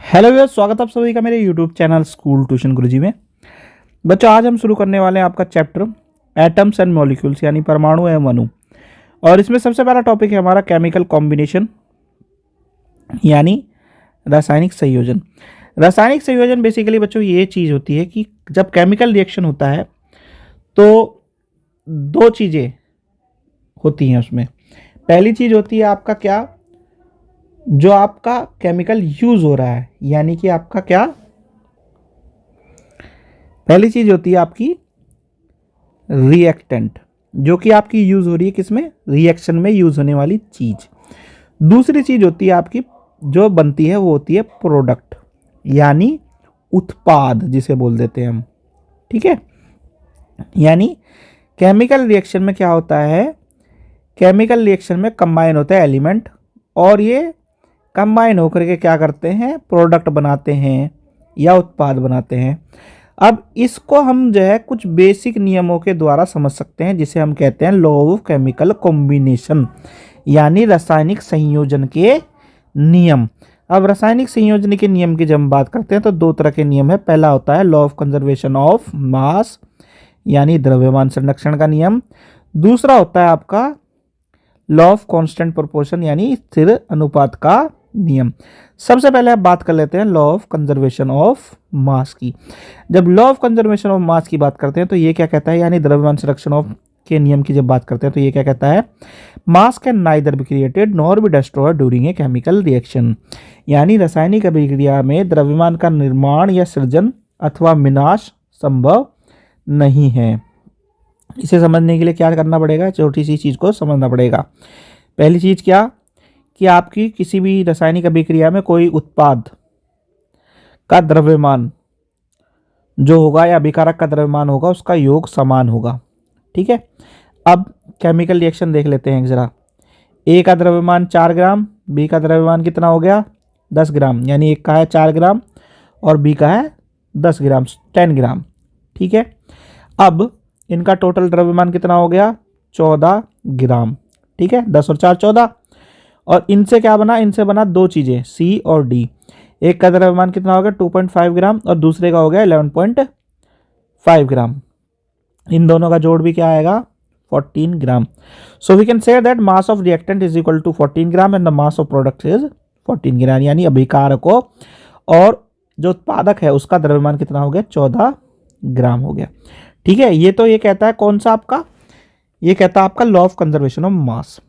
Hello viewers, स्वागत है आप सभी का मेरे यूट्यूब चैनल स्कूल ट्यूशन गुरुजी में। बच्चों, आज हम शुरू करने वाले हैं आपका चैप्टर एटम्स एंड मॉलिक्यूल्स यानी परमाणु एवं अणु। और इसमें सबसे पहला टॉपिक है हमारा केमिकल कॉम्बिनेशन यानी रासायनिक संयोजन। रासायनिक संयोजन बेसिकली बच्चों ये चीज़ होती है कि जब केमिकल रिएक्शन होता है तो दो चीज़ें होती हैं उसमें। पहली चीज़ होती है आपका क्या, जो आपका केमिकल यूज हो रहा है, यानी कि आपका क्या, पहली चीज होती है आपकी रिएक्टेंट, जो कि आपकी यूज हो रही है किसमें, रिएक्शन में यूज होने वाली चीज। दूसरी चीज होती है आपकी जो बनती है वो होती है प्रोडक्ट यानी उत्पाद जिसे बोल देते हैं हम। ठीक है, यानी केमिकल रिएक्शन में क्या होता है, केमिकल रिएक्शन में कंबाइन होता है एलिमेंट और ये कंबाइन होकर के क्या करते हैं, प्रोडक्ट बनाते हैं या उत्पाद बनाते हैं। अब इसको हम जो है कुछ बेसिक नियमों के द्वारा समझ सकते हैं, जिसे हम कहते हैं लॉ ऑफ केमिकल कॉम्बिनेशन यानी रासायनिक संयोजन के नियम। अब रासायनिक संयोजन के नियम की जब हम बात करते हैं तो दो तरह के नियम है। पहला होता है law of conservation of mass यानी द्रव्यमान संरक्षण का नियम। दूसरा होता है आपका लॉ ऑफ कांस्टेंट प्रोपोर्शन यानी स्थिर अनुपात का नियम। सबसे पहले आप बात कर लेते हैं law of conservation of mass की। जब law of conservation of mass की बात करते हैं तो ये क्या कहता है, यानी द्रव्यमान संरक्षण ऑफ के नियम की जब बात करते हैं तो ये क्या कहता है, मास can neither be created nor be destroyed during a chemical reaction. यानी रासायनिक अभिक्रिया में द्रव्यमान का निर्माण या सृजन अथवा विनाश संभव नहीं है। इसे समझने के लिए क्या करना पड़ेगा, छोटी सी चीज को समझना पड़ेगा। पहली चीज क्या कि आपकी किसी भी रासायनिक अभिक्रिया में कोई उत्पाद का द्रव्यमान जो होगा या अभिकारक का द्रव्यमान होगा उसका योग समान होगा। ठीक है, अब केमिकल रिएक्शन देख लेते हैं जरा। ए का द्रव्यमान 4 ग्राम, बी का द्रव्यमान कितना हो गया 10 ग्राम, यानी एक का है 4 ग्राम और बी का है 10 ग्राम 10 ग्राम। ठीक है, अब इनका टोटल द्रव्यमान कितना हो गया 14 ग्राम। ठीक है, 10 और 4 14। और इनसे क्या बना, इनसे बना दो चीजें सी और डी। एक का द्रव्यमान कितना हो गया 2.5 ग्राम और दूसरे का हो गया 11.5 ग्राम। इन दोनों का जोड़ भी क्या आएगा 14 gram. So we can say that mass of reactant is equal to 14 gram and the mass of product is 14 gram. यानी अभिकारकों और जो उत्पादक है उसका द्रव्यमान कितना हो गया 14 ग्राम हो गया। ठीक है, ये तो ये कहता है कौन सा आपका, ये कहता है आपका law of conservation of mass.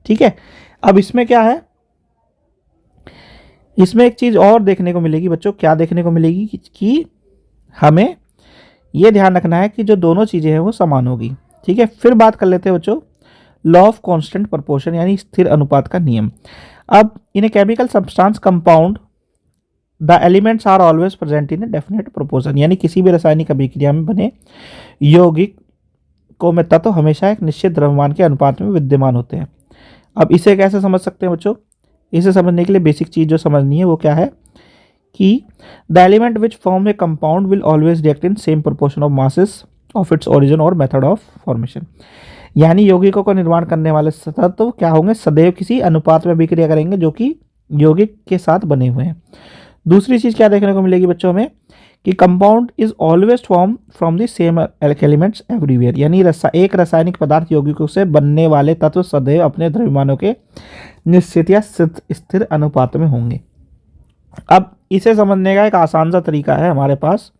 ठीक है, अब इसमें क्या है, इसमें एक चीज और देखने को मिलेगी बच्चों। क्या देखने को मिलेगी कि हमें यह ध्यान रखना है कि जो दोनों चीजें हैं वो समान होगी। ठीक है, फिर बात कर लेते हैं बच्चों लॉ ऑफ कांस्टेंट प्रोपोर्शन यानी स्थिर अनुपात का नियम। अब in a chemical substance compound the elements are always present in a definite proportion. यानी किसी भी रासायनिक अभिक्रिया में बने यौगिकों में तत्व हमेशा एक निश्चित द्रव्यमान के अनुपात में विद्यमान होते हैं। अब इसे कैसे समझ सकते हैं बच्चों, इसे समझने के लिए बेसिक चीज जो समझनी है वो क्या है कि the element which form A compound will always react in same proportion of masses of its origin और मेथड ऑफ फॉर्मेशन। यानी यौगिकों का निर्माण करने वाले तत्व क्या होंगे, सदैव किसी अनुपात में अभिक्रिया करेंगे जो कि यौगिक के साथ बने हुए हैं। दूसरी चीज क्या देखने को मिलेगी बच्चों में कि compound is always form from the same elements everywhere. यानी एक रासायनिक पदार्थ यौगिकों से बनने वाले तत्व सदैव अपने द्रव्यमानों के निश्चित या स्थिर अनुपात में होंगे। अब इसे समझने का एक आसान सा तरीका है हमारे पास,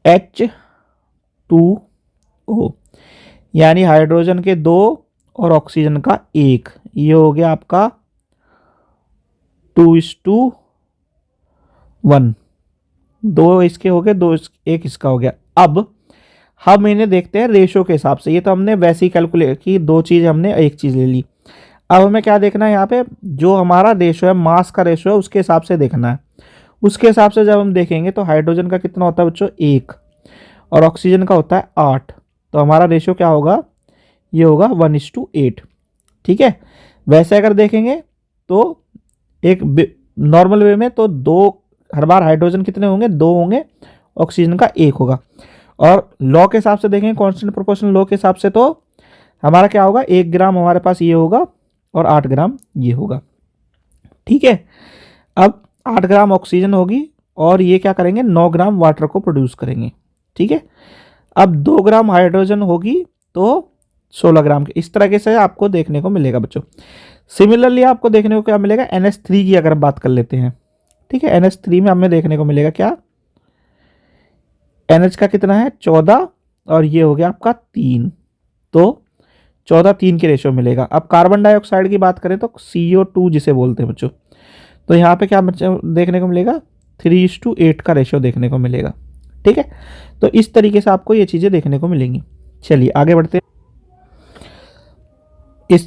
H2O यानी हाइड्रोजन के 2 और ऑक्सीजन का 1, ये हो गया आपका 2:1। 2 इसके हो गए, 1 इसका हो गया। अब हम इन्हें देखते हैं रेशो के हिसाब से। ये तो हमने वैसे ही कैलकुलेट की, दो चीज हमने एक चीज ले ली। अब हमें क्या देखना है यहाँ पे, जो हमारा रेशो है मास का रेशो है उसके हिसाब से देखना है। उसके हिसाब से जब हम देखेंगे तो हाइड्रोजन का कितना होता है बच्चों 1 और ऑक्सीजन का होता है 8, तो हमारा रेशो क्या होगा, ये होगा 1:8। ठीक है, वैसे अगर देखेंगे तो एक नॉर्मल वे में तो 2 हर बार हाइड्रोजन कितने होंगे 2 होंगे, ऑक्सीजन का 1 होगा। और लॉ के हिसाब से देखेंगे कांस्टेंट प्रोपोर्शन लॉ के हिसाब से तो हमारा क्या होगा 1 ग्राम हमारे पास ये होगा और 8 ग्राम ये होगा। ठीक है, अब 8 ग्राम ऑक्सीजन होगी और ये क्या करेंगे 9 ग्राम वाटर को प्रोड्यूस करेंगे। ठीक है, अब 2 ग्राम हाइड्रोजन होगी तो 16 ग्राम के, इस तरीके से आपको देखने को मिलेगा बच्चों। सिमिलरली आपको देखने को क्या मिलेगा, NH3 की अगर बात कर लेते हैं। ठीक है, NH3 में हमें देखने को मिलेगा क्या, NH का कितना है 14 और ये हो गया आपका 3, तो 14:3 के रेशियो मिलेगा। अब कार्बन डाइऑक्साइड की बात करें तो CO2 जिसे बोलते हैं बच्चों, तो यहाँ पे क्या देखने को मिलेगा 3:8 का रेशियो देखने को मिलेगा। ठीक है, तो इस तरीके से आपको ये चीज़ें देखने को मिलेंगी। चलिए आगे बढ़ते हैं।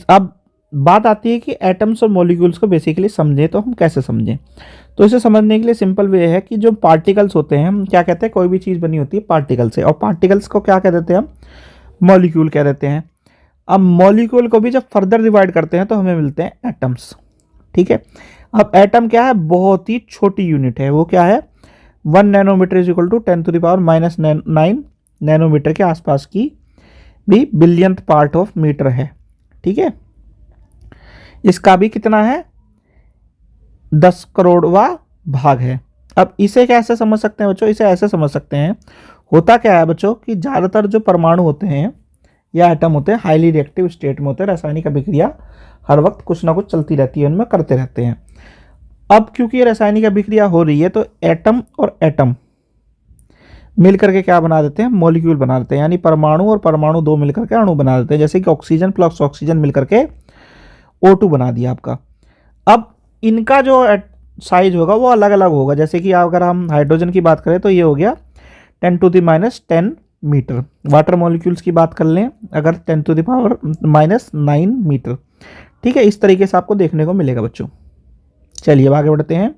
अब बात आती है कि एटम्स और मॉलिक्यूल्स को बेसिकली समझें तो हम कैसे समझें। तो इसे समझने के लिए सिंपल वे है कि जो पार्टिकल्स होते हैं, हम क्या कहते हैं, कोई भी चीज़ बनी होती है पार्टिकल से, और पार्टिकल्स को क्या कह देते हैं हम, मॉलिक्यूल कह देते हैं। अब मॉलिक्यूल को भी जब फर्दर डिवाइड करते हैं तो हमें मिलते हैं एटम्स। ठीक है, अब एटम क्या है, बहुत ही छोटी यूनिट है, वो क्या है 1 nanometre is equal to 10⁻⁹ nanometre के आसपास की भी बिलियंथ पार्ट ऑफ मीटर है। ठीक है, इसका भी कितना है 10 करोड़वा भाग है। अब इसे कैसे समझ सकते हैं बच्चों, इसे ऐसे समझ सकते हैं, होता क्या है बच्चों कि ज़्यादातर जो परमाणु होते हैं या एटम होते हैं हाईली रिएक्टिव स्टेट में होते हैं, रासायनिक अभिक्रिया हर वक्त कुछ ना कुछ चलती रहती है, उनमें करते रहते हैं। अब क्योंकि ये रासायनिक अभिक्रिया हो रही है तो एटम और एटम मिल करके क्या बना देते हैं, मॉलिक्यूल बना देते हैं, यानी परमाणु और परमाणु दो मिलकर के अणु बना देते हैं। जैसे कि ऑक्सीजन प्लस ऑक्सीजन मिलकर के O2 बना दिया आपका। अब इनका जो साइज होगा वो अलग अलग होगा। जैसे कि अगर हम हाइड्रोजन की बात करें तो ये हो गया 10⁻⁻10 मीटर। वाटर मॉलिक्यूल्स की बात कर लें अगर 10⁻⁹ मीटर। ठीक है, इस तरीके से आपको देखने को मिलेगा बच्चों। चलिए अब आगे बढ़ते हैं।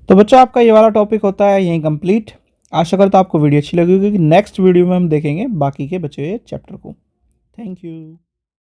तो बच्चों आपका ये वाला टॉपिक होता है यहीं कंप्लीट। आशा करता हूं आपको वीडियो अच्छी लगी होगी। नेक्स्ट वीडियो में हम देखेंगे बाकी के बचे हुए चैप्टर को। Thank you.